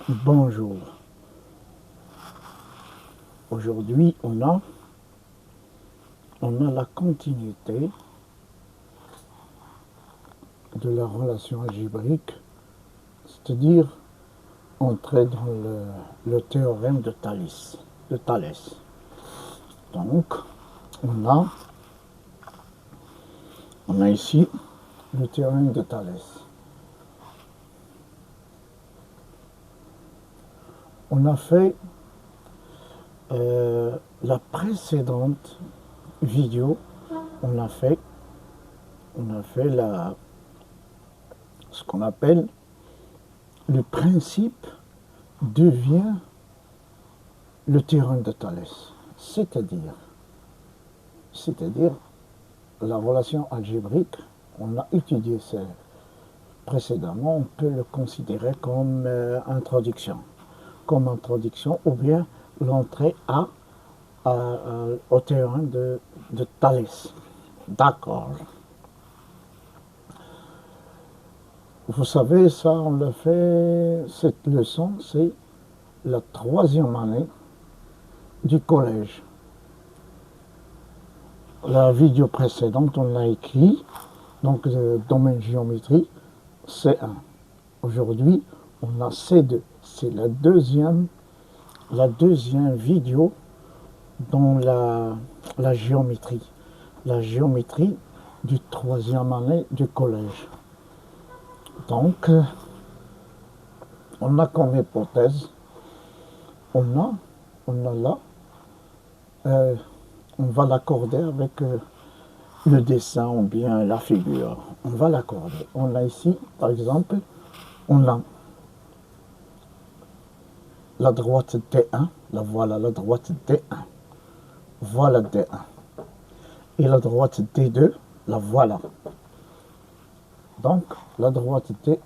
Bonjour. Aujourd'hui, on a la continuité de la relation algébrique, c'est-à-dire entrer dans le théorème de Thalès. Donc, on a ici le théorème de Thalès. On a fait la précédente vidéo, on a fait ce qu'on appelle le principe devient le théorème de Thalès, c'est-à-dire la relation algébrique. On a étudié ça précédemment, on peut le considérer comme introduction ou bien l'entrée au théorème de Thalès. D'accord. Vous savez, ça, on l'a fait, cette leçon, c'est la 3e année du collège. La vidéo précédente, on l'a écrit, donc domaine géométrie, C1. Aujourd'hui, on a C2. C'est la deuxième vidéo dans la géométrie. La géométrie du 3e année du collège. Donc, on a comme hypothèse, on a là, on va l'accorder avec le dessin ou bien la figure. On va l'accorder. On a ici, par exemple, on a la droite D1, voilà la droite D1, voilà D1. Et la droite D2, la voilà. Donc, la droite D1,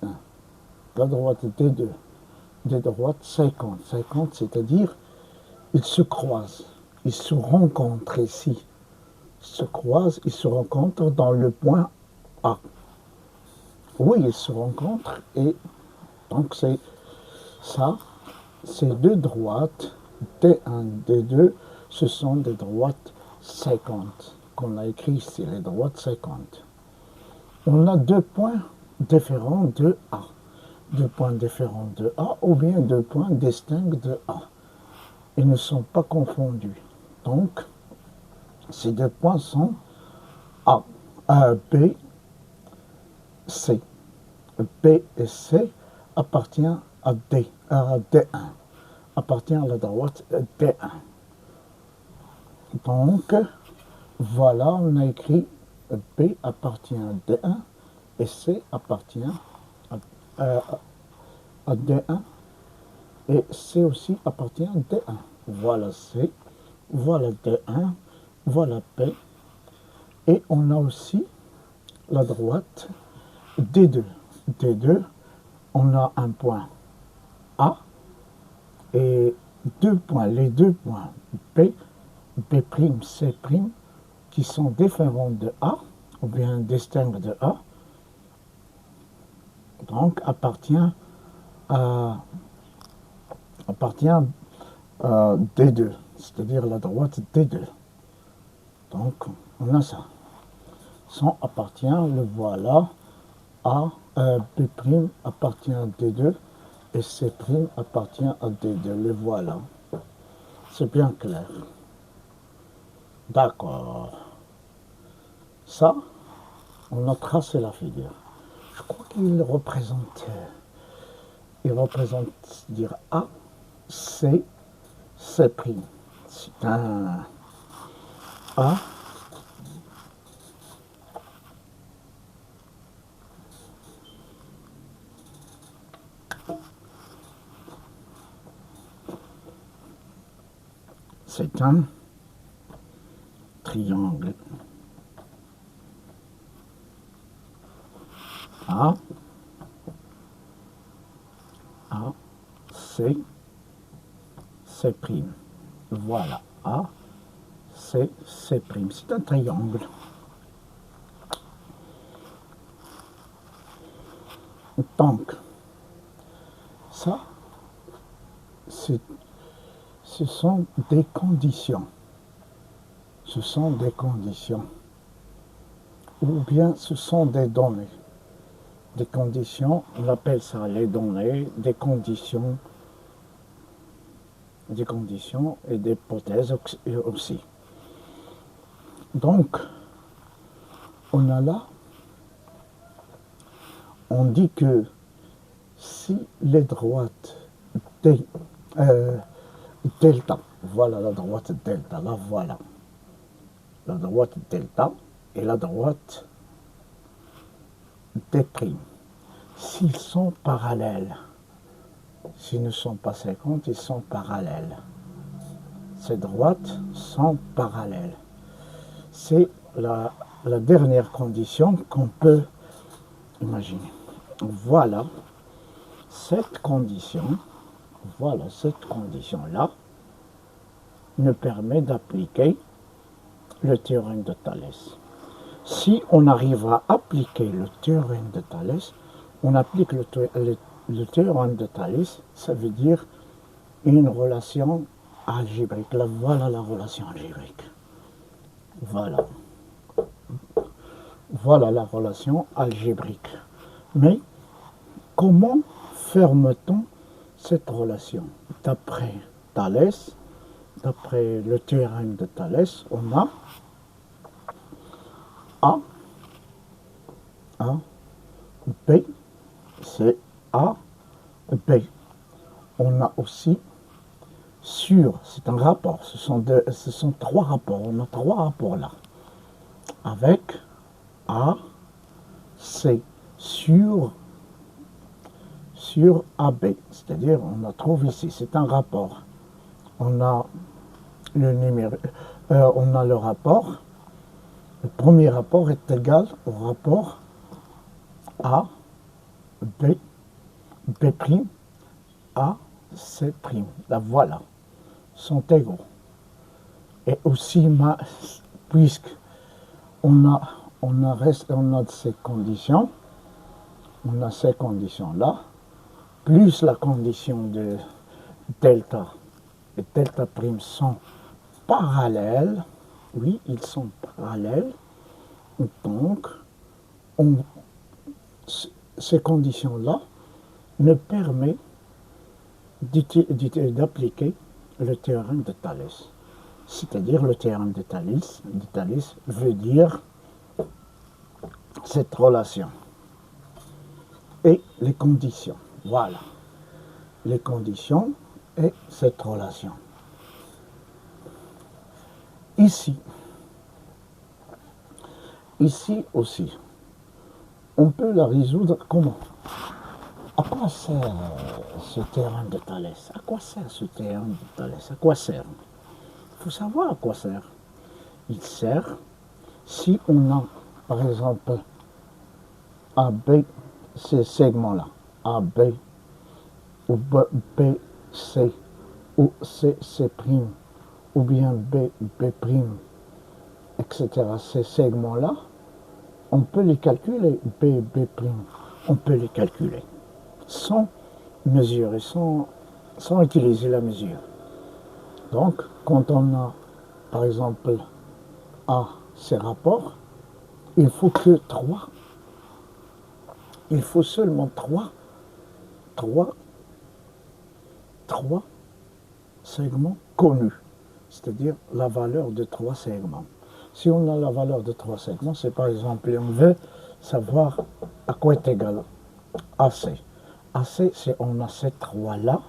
la droite D2, des droites 50, c'est-à-dire, ils se croisent, ils se rencontrent ici. Ils se croisent, ils se rencontrent dans le point A. Oui, ils se rencontrent et donc c'est ça, ces deux droites, D1, D2, ce sont des droites 50, qu'on a écrit ici, les droites 50. On a deux points différents de A. Deux points différents de A ou bien deux points distincts de A. Ils ne sont pas confondus. Donc, ces deux points sont A, B, C. B et C appartiennent à D1, appartient à la droite D1. Donc, voilà, on a écrit B appartient à D1 et C appartient à D1 et C aussi appartient à D1. Voilà C, voilà D1, voilà P et on a aussi la droite D2. D2, on a un point A et les deux points B, B', C', qui sont différents de A, ou bien distincts de A, donc appartient à D2, c'est-à-dire la droite D2. Donc, on a ça. Son appartient, le voilà, A, B' appartient à D2, et C' appartient à D2, le voilà. C'est bien clair. D'accord. Ça, on a tracé la figure. Je crois qu'il représente, dire A, C, C'. C'est un A. C'est un triangle. A, C, C'. Voilà, A, C, C'. C'est un triangle. Donc, ça, ce sont des conditions. Ce sont des conditions. Ou bien ce sont des données. Des conditions, on appelle ça les données, des conditions et des hypothèses aussi. Donc, on a là, on dit que si les droites delta, voilà la droite delta, là voilà, la droite delta et la droite D', s'ils sont parallèles, s'ils ne sont pas 50, ils sont parallèles. Ces droites sont parallèles. C'est la dernière condition qu'on peut imaginer. Voilà cette condition, là nous permet d'appliquer le théorème de Thalès. Si on arrive à appliquer le théorème de Thalès, on applique le théorème de Thalès, ça veut dire une relation algébrique. Là, voilà la relation algébrique. Voilà. Voilà la relation algébrique. Mais comment ferme-t-on cette relation? D'après Thalès, d'après le théorème de Thalès, on a A, B, c'est A, B. On a aussi sur, c'est un rapport, ce sont trois rapports, on a trois rapports là, avec A, C, sur AB, c'est-à-dire on a trouvé ici, c'est un rapport. On a le numéro, on a le rapport. Le premier rapport est égal au rapport A, B, B', A, C'. Là, voilà, sont égaux. Et aussi, puisque on a ces conditions, on a ces conditions-là, plus la condition de delta et delta prime sont parallèles, oui, ils sont parallèles, donc ces conditions-là me permettent d'appliquer le théorème de Thalès. C'est-à-dire le théorème de Thalès veut dire cette relation et les conditions. Voilà, les conditions et cette relation. Ici aussi, on peut la résoudre comment? À quoi sert ce théorème de Thalès? À quoi sert ce théorème de Thalès? À quoi sert? Il faut savoir à quoi sert. Il sert si on a, par exemple, AB, ces segments-là, AB, ou BC, ou CC', ou bien B', etc. Ces segments-là, on peut les calculer, B', on peut les calculer sans mesurer, sans utiliser la mesure. Donc, quand on a, par exemple, ces rapports, il faut que il faut seulement trois segments connus, c'est-à-dire la valeur de 3 segments. Si on a la valeur de 3 segments, c'est par exemple, on veut savoir à quoi est égal AC. AC, c'est on a ces 3-là,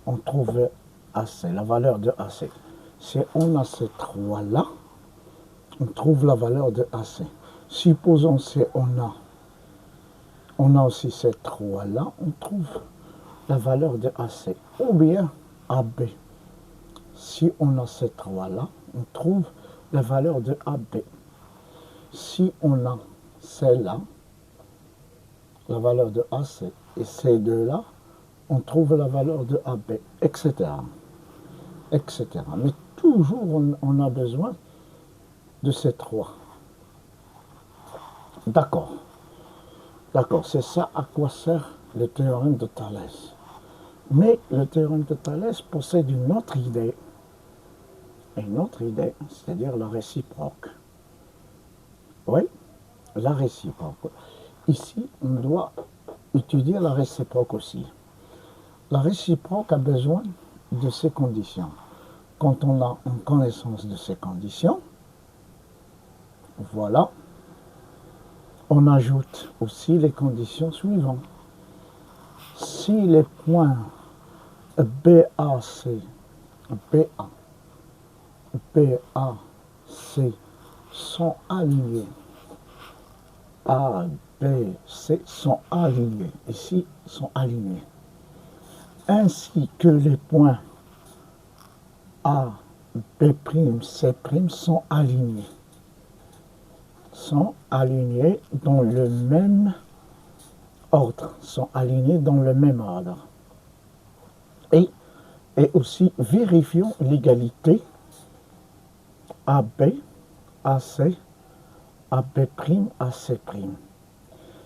on trouve AC, la valeur de AC. Si on a ces 3-là, on trouve la valeur de AC. Supposons on a aussi ces 3-là, on trouve la valeur de AC. Ou bien AB. Si on a ces 3-là, on trouve la valeur de AB. Si on a celle-là, la valeur de AC, et ces deux-là, on trouve la valeur de AB, etc. etc. Mais toujours, on a besoin de ces trois. D'accord. D'accord, c'est ça à quoi sert le théorème de Thalès. Mais le théorème de Thalès possède une autre idée, c'est-à-dire la réciproque. Oui, la réciproque. Ici, on doit étudier la réciproque aussi. La réciproque a besoin de ces conditions. Quand on a une connaissance de ces conditions, voilà, on ajoute aussi les conditions suivantes. Si les points BAC, BA, BAC sont alignés, A, B, C sont alignés, ici sont alignés, ainsi que les points A, B', C' sont alignés dans le même ordre, Et, aussi vérifions l'égalité AB, AC, AB', AC'.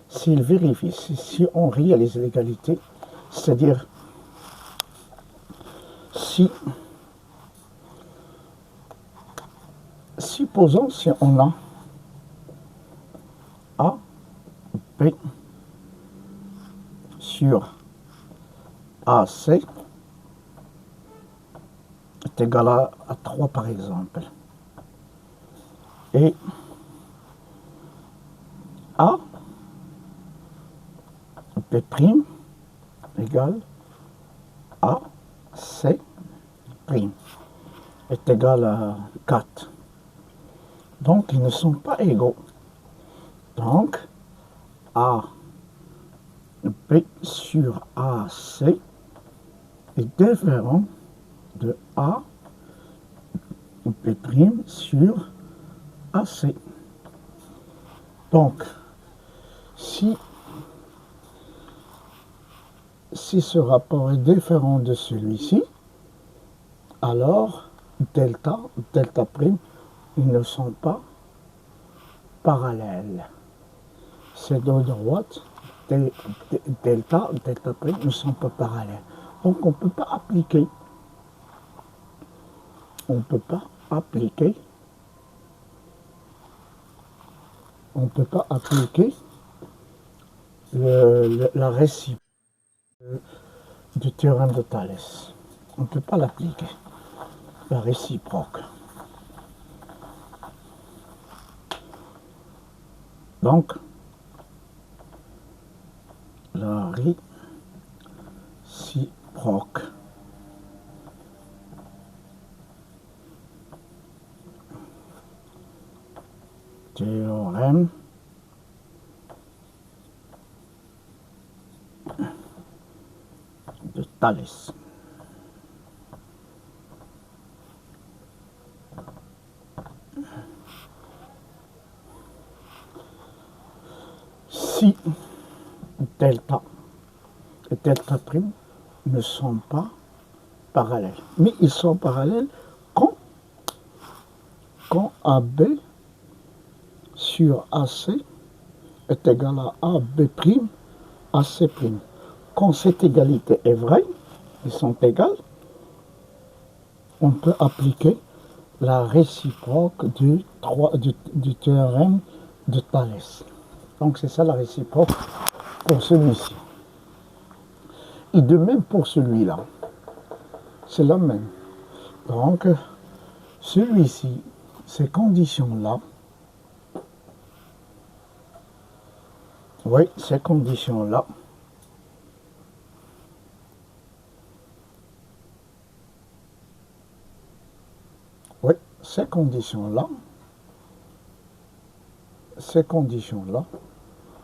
S'il vérifie, si on réalise l'égalité, c'est-à-dire supposons si on a A, B sur AC est égal à 3 par exemple. Et A, B' égale A, C' est égal à 4. Donc, ils ne sont pas égaux. Donc, A, B sur AC est différent de A, B' sur AC. Donc, si ce rapport est différent de celui-ci, alors delta, prime, ils ne sont pas parallèles. Ces deux droites, delta, prime, ne sont pas parallèles. Donc on ne peut pas appliquer. La réciproque du théorème de Thalès. On ne peut pas l'appliquer. La réciproque. Donc, la réciproque. Théorème de Thalès. Si delta et delta prime ne sont pas parallèles. Mais ils sont parallèles quand AB sur AC est égal à AB', AC'. Quand cette égalité est vraie, ils sont égales, on peut appliquer la réciproque du théorème de Thalès. Donc c'est ça la réciproque pour celui-ci. Et de même pour celui-là. C'est la même. Donc, celui-ci, ces conditions-là, oui, ces conditions-là,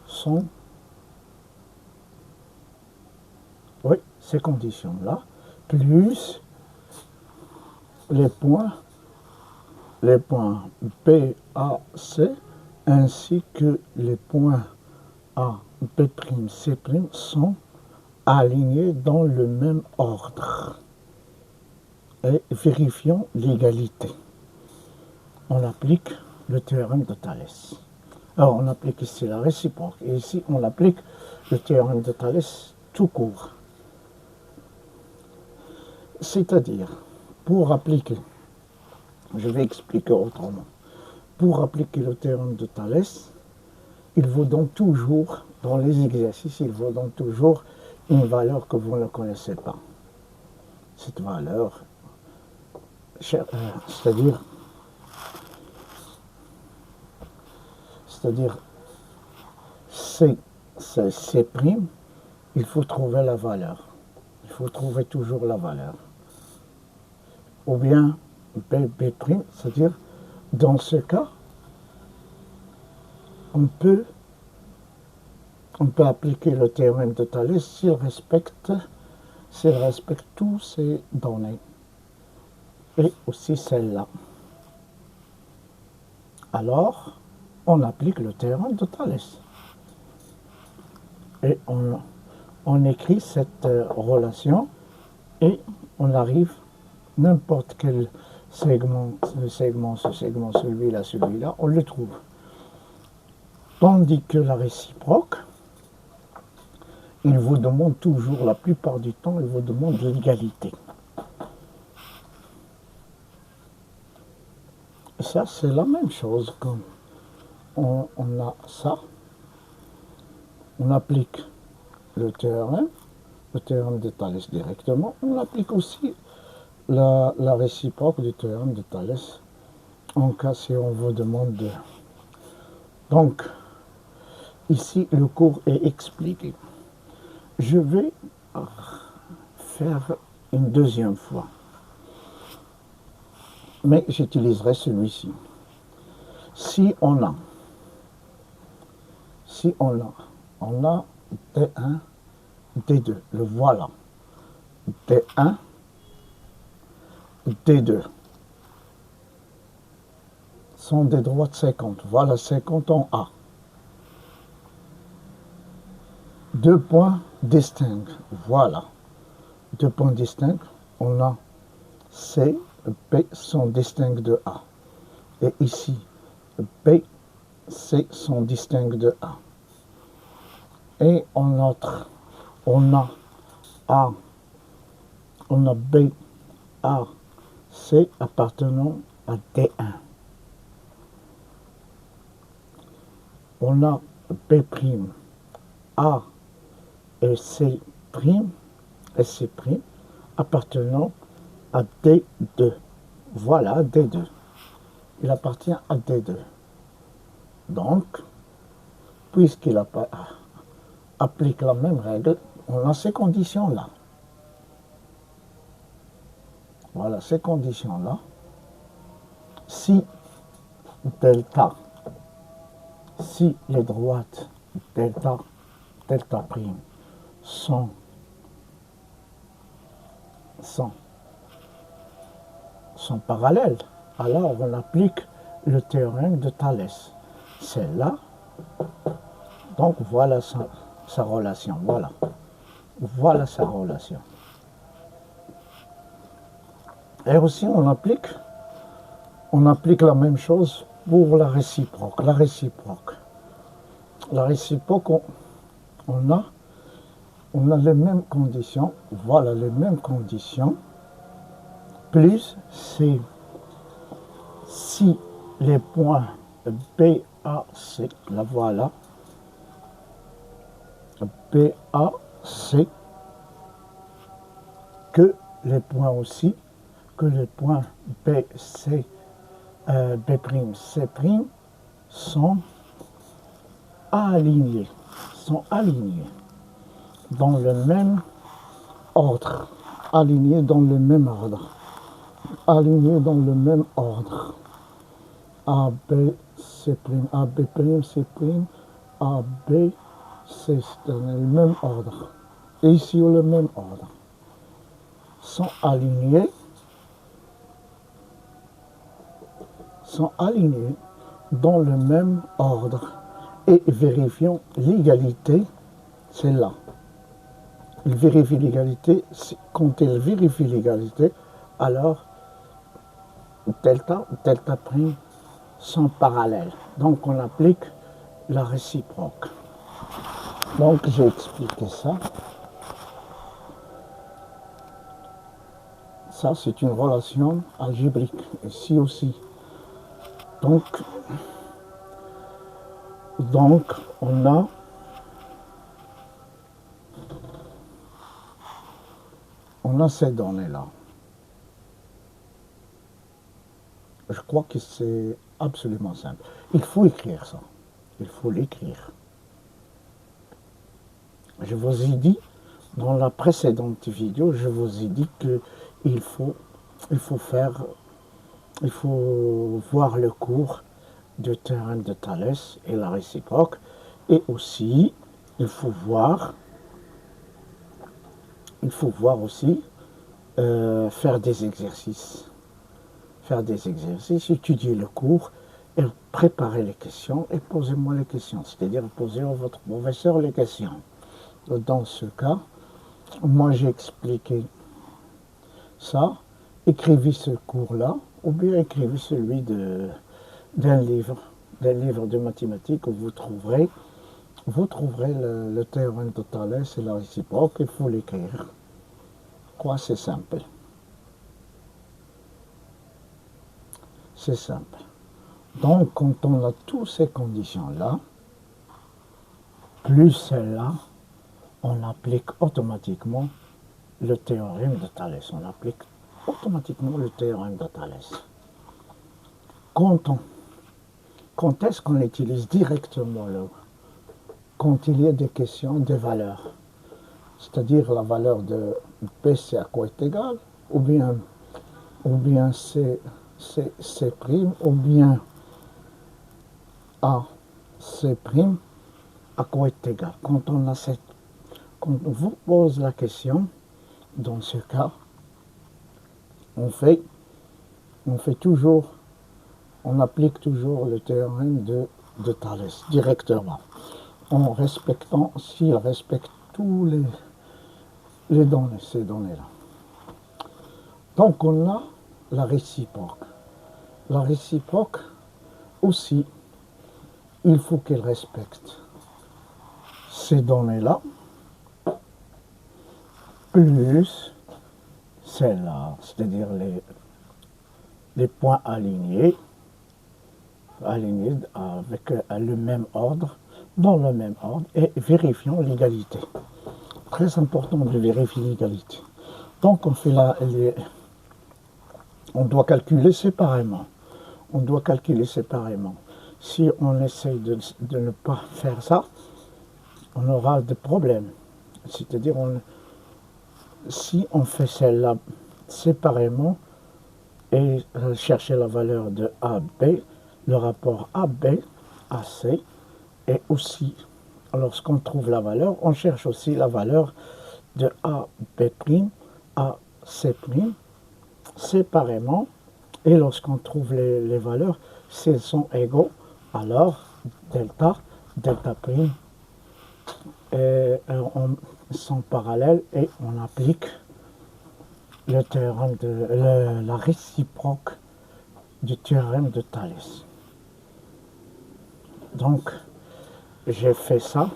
sont, ces conditions-là, plus les points B, A, C, ainsi que les points A, B', C' sont alignés dans le même ordre. Et vérifions l'égalité. On applique le théorème de Thalès. Alors, on applique ici la réciproque. Et ici, on applique le théorème de Thalès tout court. C'est-à-dire, pour appliquer, je vais expliquer autrement, pour appliquer le théorème de Thalès, il vous donne toujours, dans les exercices, il vous donne toujours une valeur que vous ne connaissez pas. Cette valeur, c'est-à-dire C', il faut trouver la valeur. Il faut trouver toujours la valeur. Ou bien B', c'est-à-dire, dans ce cas, on peut appliquer le théorème de Thalès s'il respecte tous ces données. Et aussi celle-là. Alors, on applique le théorème de Thalès. Et on écrit cette relation et on arrive n'importe quel segment, ce segment, celui-là, on le trouve. Tandis que la réciproque, il vous demande toujours, la plupart du temps, il vous demande l'égalité. Et ça, c'est la même chose. Comme on a ça, on applique le théorème de Thalès directement, on applique aussi la réciproque du théorème de Thalès, en cas si on vous demande de... Donc, ici, le cours est expliqué. Je vais faire une deuxième fois, mais j'utiliserai celui-ci. Si on a D1, D2, le voilà, D1, D2, sont des droites 50, voilà 50 en A. Deux points distincts, voilà, deux points distincts, on a C, B sont distincts de A. Et ici, B, C sont distincts de A. Et on a A, on a B, A, C appartenant à D1. On a B', A et C', appartenant à D2. Voilà D2. Il appartient à D2. Donc, puisqu'il applique la même règle, on a ces conditions-là. Voilà ces conditions-là. Si delta, si les droites delta prime sont parallèles, alors on applique le théorème de Thalès. C'est là. Donc voilà sa relation. Voilà sa relation. Et aussi on applique la même chose pour la réciproque. La réciproque, on a les mêmes conditions. Voilà les mêmes conditions. Plus c'est si les points B, A, C, la voilà, B, A, C, que les points aussi, que les points B, C, B', C' sont alignés dans le même ordre, alignés dans le même ordre. A, B, C', A, B', C', A, B, C, c'est dans le même ordre. Et ici, le même ordre. Sont alignés dans le même ordre. Et vérifions l'égalité, c'est là. Il vérifie l'égalité. Quand il vérifie l'égalité, alors delta prime sont parallèles. Donc on applique la réciproque. Donc j'ai expliqué ça. Ça, c'est une relation algébrique, ici aussi. Donc on a ces données-là. Je crois que c'est absolument simple. Il faut écrire ça. Il faut l'écrire. Je vous ai dit, dans la précédente vidéo, je vous ai dit qu'il faut voir le cours du théorème de Thalès et la réciproque. Et aussi, il faut voir aussi faire des exercices. Étudier le cours et préparer les questions et posez-moi les questions. C'est-à-dire poser à votre professeur les questions. Dans ce cas, moi j'ai expliqué ça. Écrivez ce cours-là ou bien écrivez celui d'un livre de mathématiques où vous trouverez le théorème de Thalès et la réciproque. Il faut l'écrire. Quoi, c'est simple. C'est simple. Donc, quand on a toutes ces conditions-là, plus celles-là, on applique automatiquement le théorème de Thalès. On applique automatiquement le théorème de Thalès. Quand est-ce qu'on utilise directement quand il y a des questions des valeurs, c'est-à-dire la valeur de P, c'est à quoi est égal, ou bien C' ou bien A, C', à quoi est égal. Quand on vous pose la question, dans ce cas, on applique toujours le théorème de Thalès directement, en respectant, s'il respecte tous les données, ces données-là. Donc on a la réciproque. La réciproque aussi, il faut qu'elle respecte ces données-là, plus celle-là, c'est-à-dire les points alignés avec le même ordre, dans le même ordre, et vérifions l'égalité. Très important de vérifier l'égalité. Donc on fait on doit calculer séparément. Si on essaye de ne pas faire ça, on aura des problèmes. C'est-à-dire, si on fait celle-là séparément et chercher la valeur de AB, le rapport AB, AC, et aussi, lorsqu'on trouve la valeur, on cherche aussi la valeur de AB', AC', séparément, et lorsqu'on trouve les valeurs, si elles sont égaux, alors delta prime, sont parallèles et on applique le théorème la réciproque du théorème de Thalès. Donc, j'ai fait ça,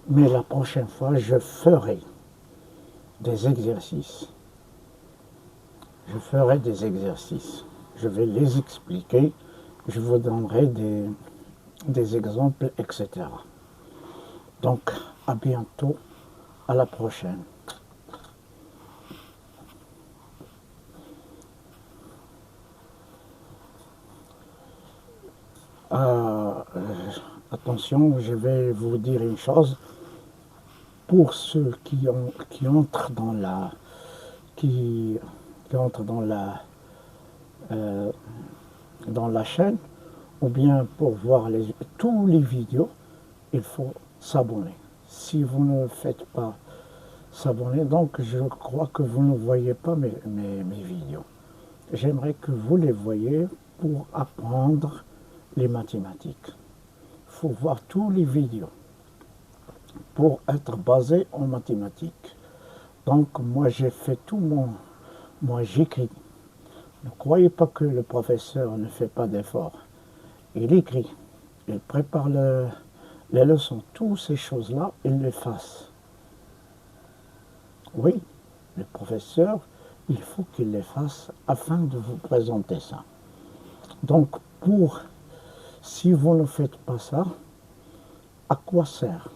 mais la prochaine fois, je ferai des exercices. Je vais les expliquer, je vous donnerai des exemples, etc. Donc, à bientôt, à la prochaine. Attention, je vais vous dire une chose. Pour ceux qui entrent dans la chaîne, ou bien pour voir tous les vidéos, il faut s'abonner. Si vous ne faites pas s'abonner, donc je crois que vous ne voyez pas mes vidéos. J'aimerais que vous les voyez pour apprendre les mathématiques. Il faut voir tous les vidéos pour être basé en mathématiques. Donc moi j'ai fait moi j'écris. Ne croyez pas que le professeur ne fait pas d'efforts. Il écrit. il prépare les leçons, toutes ces choses-là, il les fasse. Oui, le professeur, il faut qu'il les fasse afin de vous présenter ça. Donc, si vous ne faites pas ça, à quoi sert?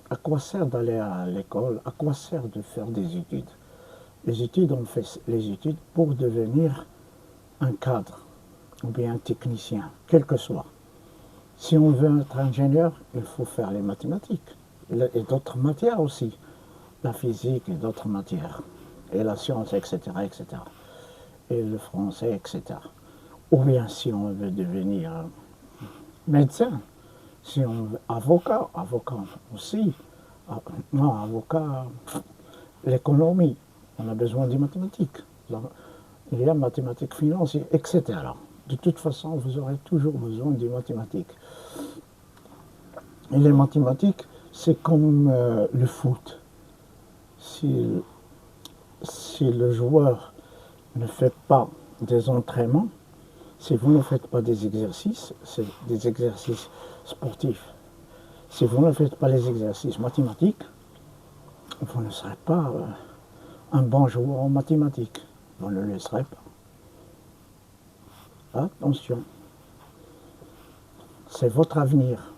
À quoi sert d'aller à l'école? À quoi sert de faire des études? Les études, on fait les études pour devenir un cadre ou bien un technicien, quel que soit. Si on veut être ingénieur, il faut faire les mathématiques et d'autres matières aussi, la physique et d'autres matières, et la science, etc., etc., et le français, etc. Ou bien si on veut devenir médecin, si on veut avocat aussi, non, avocat, l'économie, on a besoin des mathématiques. Il y a mathématiques financières, etc. De toute façon, vous aurez toujours besoin des mathématiques. Et les mathématiques, c'est comme le foot. Si, si le joueur ne fait pas des entraînements, si vous ne faites pas des exercices, c'est des exercices sportifs. Si vous ne faites pas les exercices mathématiques, vous ne serez pas un bon joueur en mathématiques. Vous ne le serez pas. Attention, c'est votre avenir.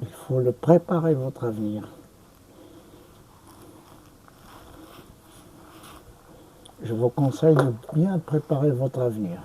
Il faut le préparer, votre avenir. Je vous conseille de bien préparer votre avenir.